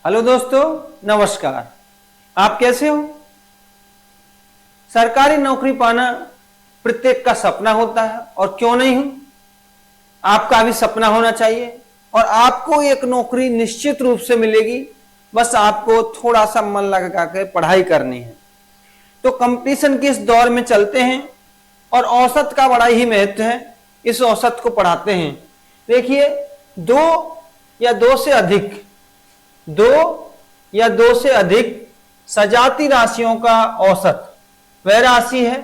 Hello दोस्तों, नमस्कार। आप कैसे हो? सरकारी नौकरी पाना प्रत्येक का सपना होता है और क्यों नहीं हो, आपका भी सपना होना चाहिए। और आपको एक नौकरी निश्चित रूप से मिलेगी, बस आपको थोड़ा सा मन लगा के पढ़ाई करनी है। तो कंपटीशन के इस दौर में चलते हैं और औसत का बड़ा ही महत्व है। इस औसत को पढ़ाते हैं। देखिए, दो या दो से अधिक सजाती राशियों का औसत वह राशि है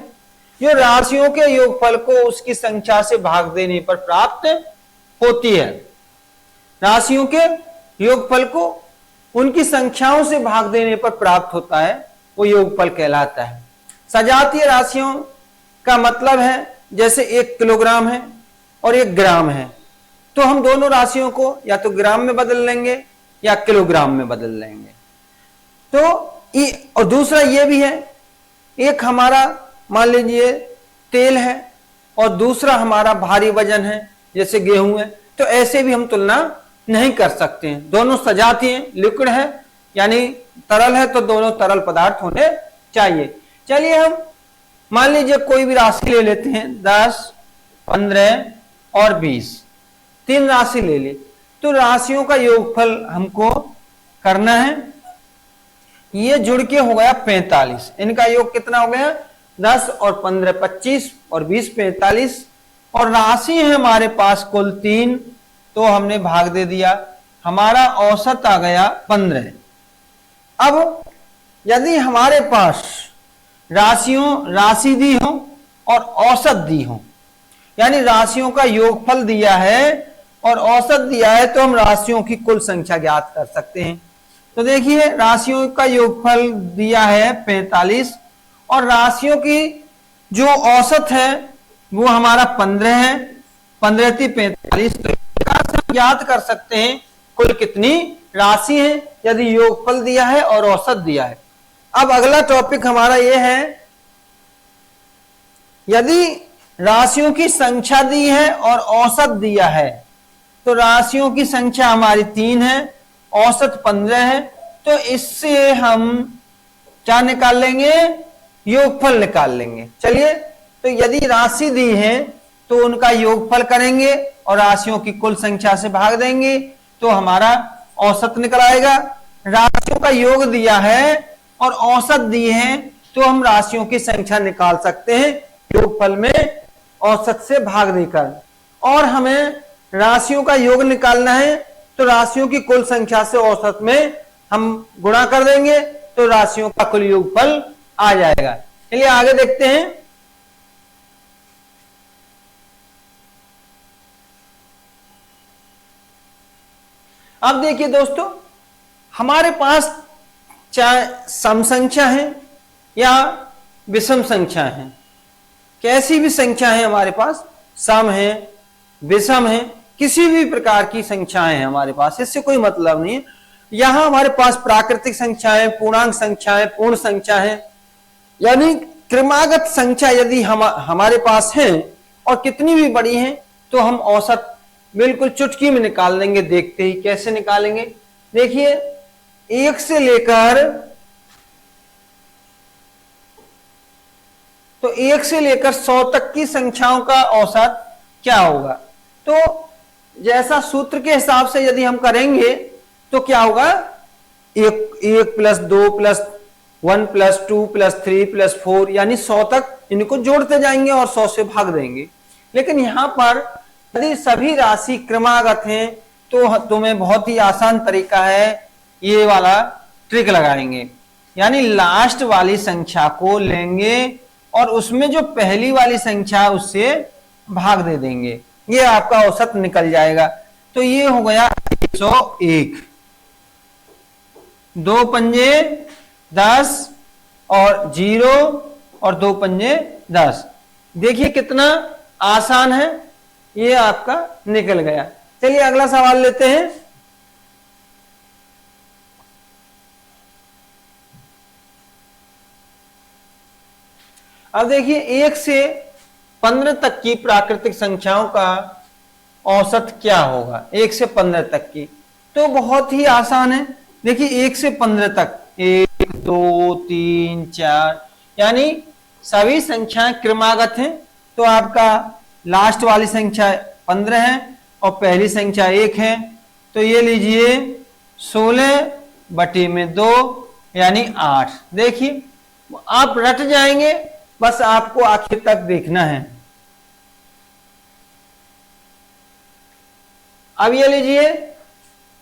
जो राशियों के योगफल को उसकी संख्या से भाग देने पर प्राप्त होती है। राशियों के योगफल को उनकी संख्याओं से भाग देने पर प्राप्त होता है, वो योगफल कहलाता है। सजातीय राशियों का मतलब है जैसे 1 किलोग्राम है और 1 ग्राम है, तो हम दोनों राशियों को या तो ग्राम में बदल लेंगे या किलोग्राम में बदल लेंगे। तो और दूसरा ये भी है, एक हमारा मान लीजिए तेल है और दूसरा हमारा भारी वजन है जैसे गेहूं है, तो ऐसे भी हम तुलना नहीं कर सकते हैं। दोनों सजातीय हैं, लिक्विड है यानी तरल है, तो दोनों तरल पदार्थ होने चाहिए। चलिए हम मान लीजिए कोई भी राशि ले लेते हैं, 10, 15 और 20, 3 राशि ले ली। तो राशियों का योगफल हमको करना है। ये जुड़ के हो गया 45। इनका योग कितना हो गया? 10 और 15 25 और 20 45। और राशि है हमारे पास कुल 3, तो हमने भाग दे दिया। हमारा औसत आ गया 15। अब यदि हमारे पास राशि दी हो और औसत दी हो, यानी राशियों का योगफल दिया है और औसत दिया है, तो हम राशियों की कुल संख्या ज्ञात कर सकते हैं। तो देखिए, राशियों का योगफल दिया है 45 और राशियों की जो औसत है वो हमारा 15 है। 15 × 45, तो इस प्रकार से हम ज्ञात कर सकते हैं कुल कितनी राशि है यदि योगफल दिया है और औसत दिया है। अब अगला टॉपिक हमारा यह है, यदि राशियों की संख्या दी है और औसत दिया है, तो राशियों की संख्या हमारी 3 है, औसत 15 है, तो इससे हम क्या निकाल लेंगे? योगफल निकाल लेंगे। चलिए, तो यदि राशि दी है तो उनका योगफल करेंगे और राशियों की कुल संख्या से भाग देंगे, तो हमारा औसत निकल आएगा। राशियों का योग दिया है और औसत दी है, तो हम राशियों की संख्या निकाल सकते हैं योगफल में औसत से भाग देकर। और हमें राशियों का योग निकालना है, तो राशियों की कुल संख्या से औसत में हम गुणा कर देंगे, तो राशियों का कुल योगफल आ जाएगा। चलिए आगे देखते हैं। अब देखिए दोस्तों, हमारे पास चाहे सम संख्या है या विषम संख्या है, कैसी भी संख्या है हमारे पास, सम है, विषम है, किसी भी प्रकार की संख्याएं हैं हमारे पास, इससे कोई मतलब नहीं है। यहां हमारे पास प्राकृतिक संख्याएं, पूर्णांक संख्याएं, पूर्ण संख्या है, यानी क्रमागत संख्या यदि हमारे पास है और कितनी भी बड़ी है, तो हम औसत बिल्कुल चुटकी में निकाल लेंगे। देखते ही कैसे निकालेंगे, देखिए 1 से लेकर 100 तक की संख्याओं का औसत क्या होगा। तो जैसा सूत्र के हिसाब से यदि हम करेंगे तो क्या होगा, 1 + 2 + 1 + 2 + 3 + 4, यानी 100 तक इनको जोड़ते जाएंगे और 100 से भाग देंगे। लेकिन यहां पर यदि सभी राशि क्रमागत हैं, तो तुम्हें बहुत ही आसान तरीका है, ये वाला ट्रिक लगाएंगे, यानी लास्ट वाली संख्या को लेंगे और उसमें जो पहली वाली संख्या उससे भाग दे देंगे, ये आपका औसत निकल जाएगा। तो ये हो गया 101। 2 पंजे 10 और 0 और 2 पंजे 10। देखिए कितना आसान है, ये आपका निकल गया। चलिए अगला सवाल लेते हैं। अब देखिए 1 से 15 तक की प्राकृतिक संख्याओं का औसत क्या होगा। 1 से 15 तक की तो बहुत ही आसान है। देखिए 1 से 15 तक 1 2 3 4 यानी सभी संख्याएं क्रमागत हैं। तो आपका लास्ट वाली संख्या 15 है और पहली संख्या 1 है। तो ये लीजिए 16/2 यानी 8। देखिए आप रट जाएंगे, बस आपको आखिर तक देखना है। अब ये लीजिए,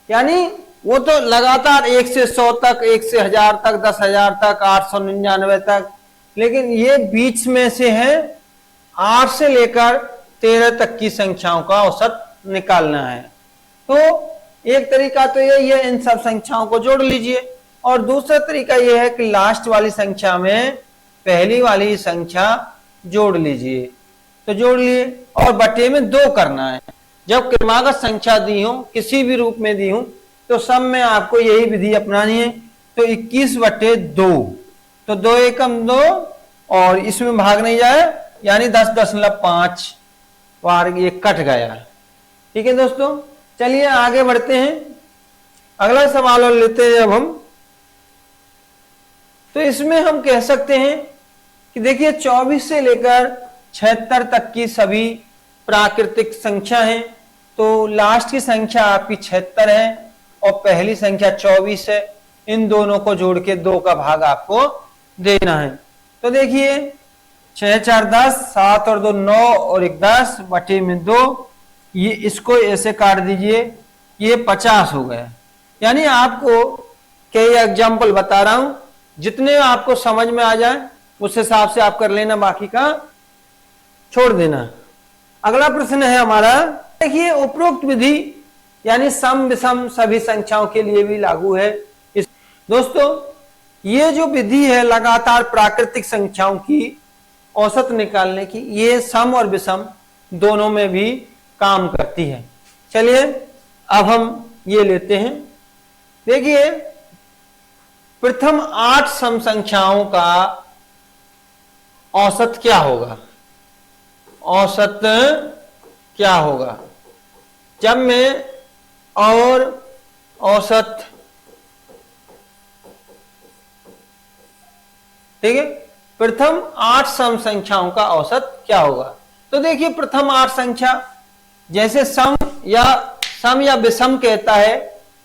यानी वो तो लगातार 1 से 100 तक, 1 से 1000 तक, 10,000 तक, 899 तक, लेकिन ये बीच में से है 8 से लेकर 13 तक की संख्याओं का औसत निकालना है। तो एक तरीका तो यही है, इन सब संख्याओं को जोड़ लीजिए, और दूसरा तरीका यह है कि लास्ट वाली संख्या में पहली वाली संख्या जोड़ लीजिए। तो जोड़ लिए और बटे में 2 करना है। जब क्रमागत संख्या दी हो, किसी भी रूप में दी हो, तो सब में आपको यही विधि अपनानी है। तो 21/2, तो 2 एकम 2 और इसमें भाग नहीं जाए, यानी 10.5 बार ये कट गया। ठीक है दोस्तों, चलिए आगे बढ़ते हैं। अगला सवाल और लेते हैं अब हम। तो इसमें हम कह सकते हैं कि देखिए 24 से लेकर 76 तक की सभी प्राकृतिक संख्या हैं। तो लास्ट की संख्या आपकी 76 है और पहली संख्या 24 है। इन दोनों को जोड़ के 2 का भाग आपको देना है। तो देखिए 6 4 10, 7 और 2 9 और 1 10 बटे में 2, ये इसको ऐसे काट दीजिए, ये 50 हो गया। यानी आपको कई एग्जाम्पल बता रहा हूं, जितने आपको समझ में आ जाए उस हिसाब से आप कर लेना, बाकी का छोड़ देना। अगला प्रश्न है हमारा, देखिए उपरोक्त विधि यानी सम विषम सभी संख्याओं के लिए भी लागू है। दोस्तों ये जो विधि है लगातार प्राकृतिक संख्याओं की औसत निकालने की, ये सम और विषम दोनों में भी काम करती है। चलिए अब हम ये लेते हैं। देखिए प्रथम 8 सम संख्याओं का औसत क्या होगा? औसत क्या होगा जब मैं और औसत, ठीक है, प्रथम 8 सम संख्याओं का औसत क्या होगा? तो देखिए प्रथम 8 संख्या, जैसे सम या विषम कहता है,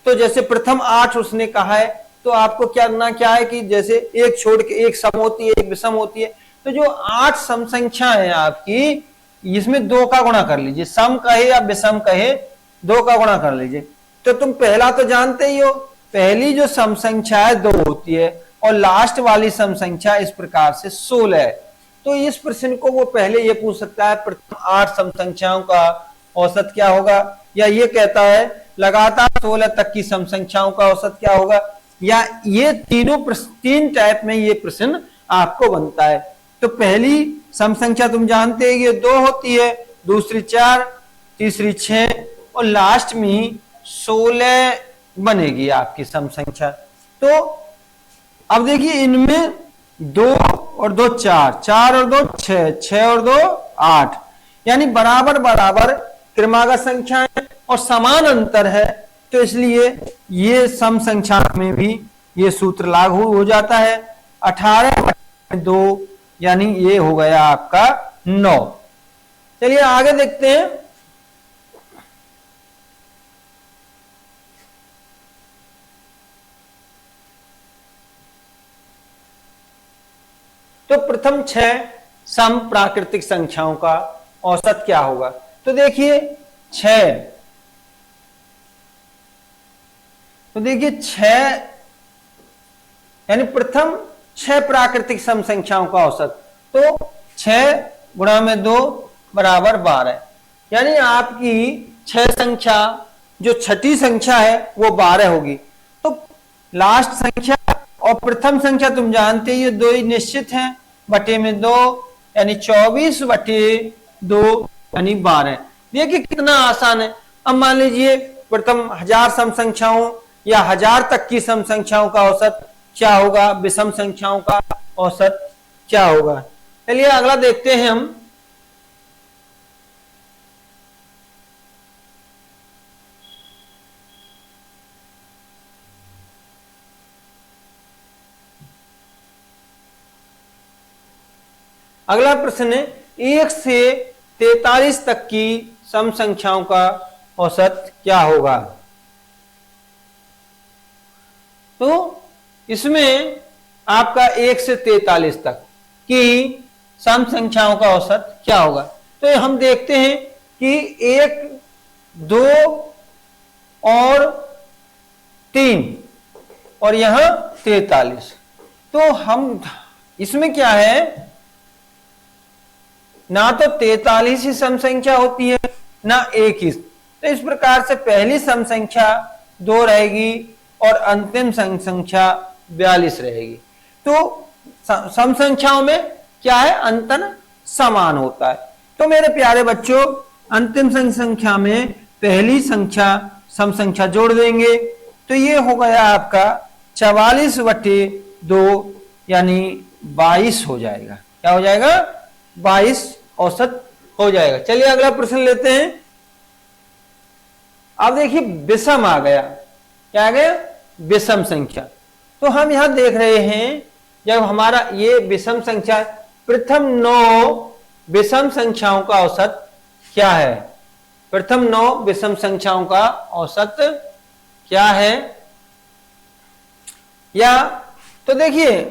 तो जैसे प्रथम 8 उसने कहा है, तो आपको क्या है कि जैसे एक छोड़ के एक सम होती है, एक विषम होती है। तो जो 8 सम संख्या है आपकी, इसमें 2 का गुणा कर लीजिए। सम कहे या विषम कहे, 2 का गुणा कर लीजिए। तो तुम पहला तो जानते ही हो, पहली जो सम संख्या है 2 होती है और लास्ट वाली सम संख्या इस प्रकार से 16 है। तो इस प्रश्न को वो पहले ये पूछ सकता है प्रथम 8 सम संख्याओं का औसत क्या होगा, या ये कहता है लगातार 16 तक की सम संख्याओं का औसत क्या होगा, या ये तीन टाइप में ये प्रश्न आपको बनता है। तो पहली सम संख्या तुम जानते हैं ये 2 होती है, दूसरी 4, तीसरी 6 और लास्ट में ही 16 बनेगी आपकी सम संख्या। तो अब देखिए इनमें 2 और 2 4, 4 और 2 6, 6 और 2 8, यानी बराबर बराबर क्रमागत संख्या है और समान अंतर है। तो इसलिए ये सम संख्या में भी ये सूत्र लागू हो जाता है। 18/2 यानी ये हो गया आपका 9। चलिए आगे देखते हैं। तो प्रथम 6 सम प्राकृतिक संख्याओं का औसत क्या होगा? तो देखिए 6, तो देखिए 6 यानी प्रथम 6 प्राकृतिक सम संख्याओं का औसत, तो 6 गुणा में 2 बराबर 12, यानी आपकी 6 संख्या जो छठी संख्या है वो 12 होगी। तो लास्ट संख्या और प्रथम संख्या तुम जानते ही, ये 2 ही निश्चित हैं, बटे में 2 यानी 24/2 यानी 12। देखिए कितना आसान है। अब मान लीजिए प्रथम 1000 सम संख्याओं या 1000 तक की सम संख्याओं का औसत क्या होगा, विषम संख्याओं का औसत क्या होगा। चलिए अगला देखते हैं हम। अगला प्रश्न है 1 से 43 तक की सम संख्याओं का औसत क्या होगा। तो इसमें आपका 1 से 43 तक की सम संख्याओं का औसत क्या होगा। तो हम देखते हैं कि 1, 2 और 3 और यहां 43। तो हम इसमें क्या है, ना तो 43 ही सम संख्या होती है ना 1 ही। तो इस प्रकार से पहली सम संख्या 2 रहेगी और अंतिम सम संख्या 42 रहेगी। तो सम संख्याओं में क्या है, अंतर समान होता है। तो मेरे प्यारे बच्चों, अंतिम सम संख्या में पहली संख्या सम संख्या जोड़ देंगे तो ये हो गया आपका 44/2 यानी 22 हो जाएगा। क्या हो जाएगा, 22 औसत हो जाएगा। चलिए अगला प्रश्न लेते हैं। अब देखिए विषम आ गया। क्या आ गया, विषम संख्या। तो हम यहां देख रहे हैं जब हमारा ये विषम संख्या, प्रथम 9 विषम संख्याओं का औसत क्या है। प्रथम 9 विषम संख्याओं का औसत क्या है, या तो देखिए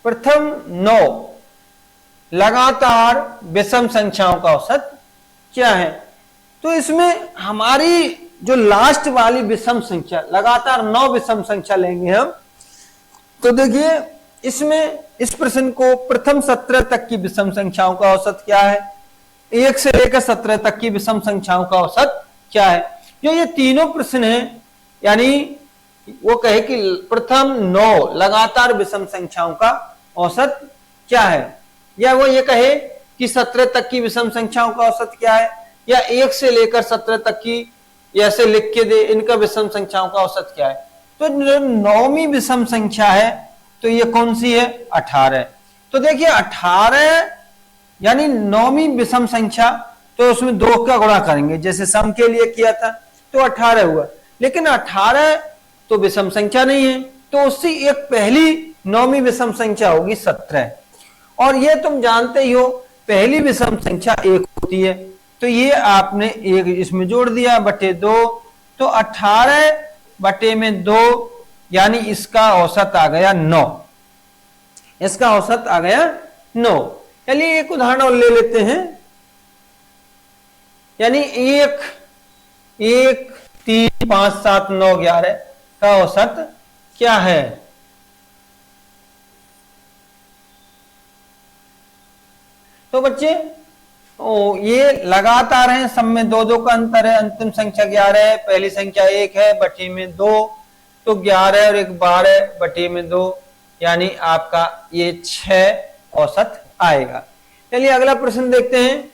प्रथम 9 लगातार विषम संख्याओं का औसत क्या है। तो इसमें हमारी जो लास्ट वाली विषम संख्या, लगातार 9 विषम संख्या लेंगे हम। तो देखिए इसमें इस प्रश्न को प्रथम 17 तक की विषम संख्याओं का औसत क्या है, 1 से लेकर 17 तक की विषम संख्याओं का औसत क्या है। जो ये तीनों प्रश्न हैं, यानी वो कहे कि प्रथम 9 लगातार विषम संख्याओं का औसत क्या है, या वो ये कहे कि 17 तक की विषम संख्याओं का औसत क्या है, या 1 से लेकर 17 तक की ऐसे लिख के दे इनका विषम संख्याओं का औसत क्या है। तो जो 9वीं विषम संख्या है तो ये कौन सी है, 18। तो देखिए 18 यानी 9वीं विषम संख्या, तो उसमें 2 का गुणा करेंगे जैसे सम के लिए किया था, तो 18 हुआ। लेकिन 18 तो विषम संख्या नहीं है, तो उससे एक पहली 9वीं विषम संख्या होगी 17। और ये तुम जानते ही हो पहली विषम संख्या 1 होती है, तो ये आपने 1 इसमें जोड़ दिया बटे 2, तो 18/2 यानी इसका औसत आ गया 9। इसका औसत आ गया 9। चलिए एक उदाहरण और ले लेते हैं। यानी 1, 3, 5, 7, 9, 11 का औसत क्या है। तो बच्चे ये लगातार है, सब में 2-2 का अंतर है। अंतिम संख्या 11 है, पहली संख्या 1 है, बटे में 2, तो 11 और 1 12 बटे में 2, यानी आपका ये 6 औसत आएगा। चलिए अगला प्रश्न देखते हैं।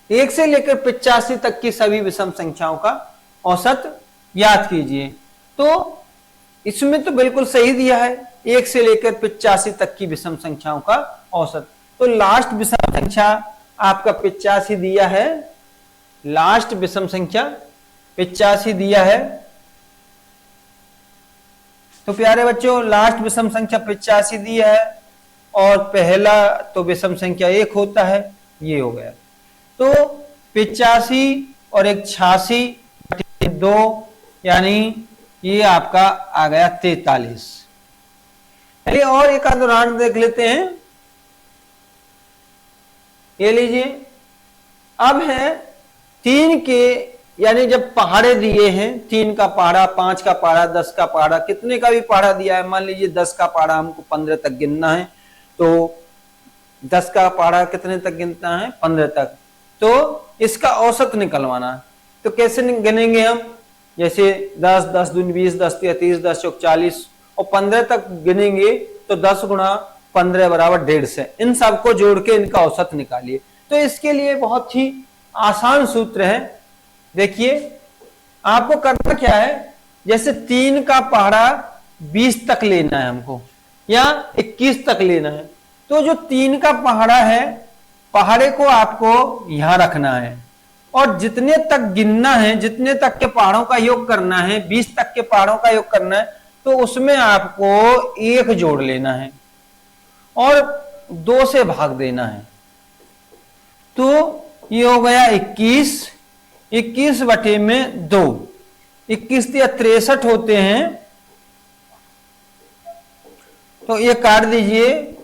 एक से लेकर 85 तक की सभी विषम संख्याओं का औसत याद कीजिए। तो इसमें तो बिल्कुल सही दिया है, 1 से लेकर 85 तक की विषम संख्याओं का औसत। तो लास्ट विषम संख्या आपका 85 दिया है, लास्ट विषम संख्या 85 दिया है। तो प्यारे बच्चों लास्ट विषम संख्या 85 दिया है, और पहला तो विषम संख्या 1 होता है, ये हो गया। तो 85 और 1 86/2 यानी ये आपका आ गया 43। चलिए और एक आध उदाहरण देख लेते हैं। ये लीजिए, अब है 3 के, यानी जब पहाड़े दिए हैं, 3 का पहाड़ा, 5 का पहाड़ा, 10 का पहाड़ा, कितने का भी पहाड़ा दिया है, मान लीजिए 10 का पहाड़ा हमको 15 तक गिनना है, तो 10 का पहाड़ा कितने तक गिनता है, 15 तक। तो इसका औसत निकलवाना है, तो कैसे गिनेंगे हम, जैसे 10, 10 दूनी 20, 10 तिया 30, 10 चौक 40, और 15 तक गिनेंगे तो 10 गुणा 15 बराबर 150। इन सबको जोड़ के इनका औसत निकालिए। तो इसके लिए बहुत ही आसान सूत्र है। देखिए आपको करना क्या है, जैसे 3 का पहाड़ा 20 तक लेना है हमको, या 21 तक लेना है। तो जो 3 का पहाड़ा है, पहाड़े को आपको यहां रखना है, और जितने तक गिनना है, जितने तक के पहाड़ों का योग करना है, 20 तक के पहाड़ों का योग करना है, तो उसमें आपको 1 जोड़ लेना है और 2 से भाग देना है। तो ये हो गया 21, 21 बटे में 2, 21 या 63 होते हैं। तो ये काट दीजिए,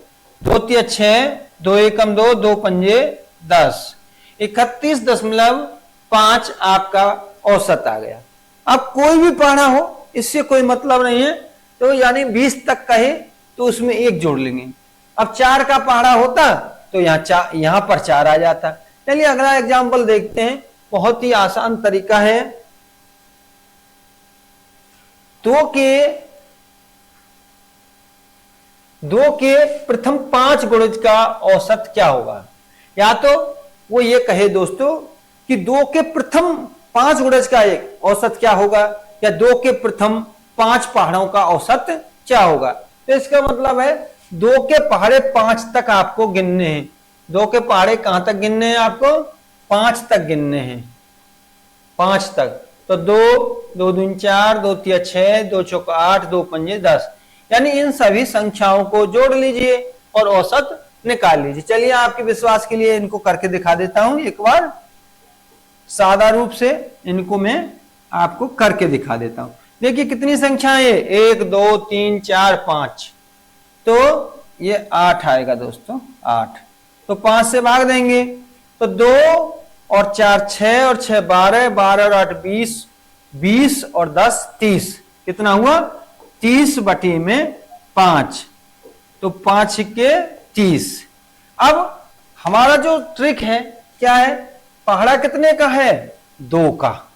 2 तिया 6, 2 एकम 2, 2 पंजे 10, 31.5 आपका औसत आ गया। अब कोई भी पढ़ा हो इससे कोई मतलब नहीं है, तो यानी 20 तक कहे तो उसमें 1 जोड़ लेंगे। अब 4 का पहाड़ा होता तो यहां पर 4 आ जाता। चलिए अगला एग्जाम्पल देखते हैं, बहुत ही आसान तरीका है। 2 के प्रथम 5 गुणज का औसत क्या होगा? या तो वो ये कहे दोस्तों कि 2 के प्रथम 5 गुणज का एक औसत क्या होगा, या 2 के प्रथम 5 पहाड़ों का औसत क्या होगा। तो इसका मतलब है 2 के पहाड़े 5 तक आपको गिनने हैं। 2 के पहाड़े कहां तक गिनने हैं आपको? 5 तक गिनने हैं, 5 तक। तो 2, 2 दूनी 4, 2 तिया 6, 2 चौका 8, 2 पंजे 10, यानी इन सभी संख्याओं को जोड़ लीजिए और औसत निकाल लीजिए। चलिए आपके विश्वास के लिए इनको करके दिखा देता हूं एक बार, सादा रूप से इनको मैं आपको करके दिखा देता हूं। देखिए कितनी संख्याएं, 1 2 3 4 5, तो ये 8 आएगा दोस्तों, 8। तो 5 से भाग देंगे तो 2 और 4 6 और 6 12, 12 और 8 20, 20 और 10 30, कितना हुआ? 30 बटे में 5, तो 5 के 30। अब हमारा जो ट्रिक है क्या है? पहाड़ा कितने का है? 2 का।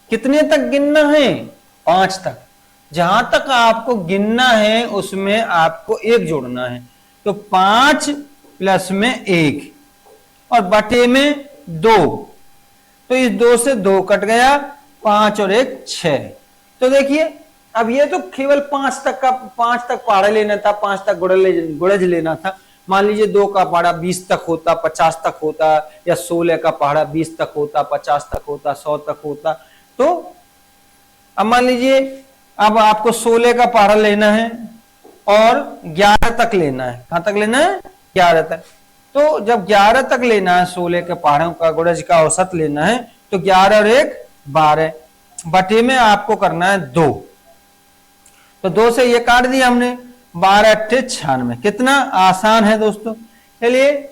कितने तक गिनना है? 5 तक। जहां तक आपको गिनना है उसमें आपको 1 जोड़ना है। तो 5 प्लस में 1 और बटे में 2, तो इस 2 से 2 कट गया, 5 और 1 6। तो देखिए अब ये तो केवल 5 तक पहाड़ा लेना था, 5 तक गुणज लेना था। मान लीजिए 2 का पहाड़ा 20 तक होता, 50 तक होता, या 16 का पहाड़ा 20 तक होता, 50 तक होता, 100 तक होता। तो अब मान लीजिए अब आपको 16 का पहाड़ा लेना है और 11 तक लेना है। कहां तक लेना है? 11 तक। तो जब 11 तक लेना है, 16 के पहाड़ों का गुणज का औसत लेना है, तो 11 और 1 12, बटे में आपको करना है 2। तो 2 से ये काट दिया हमने, 12 8 96। कितना आसान है दोस्तों। चलिए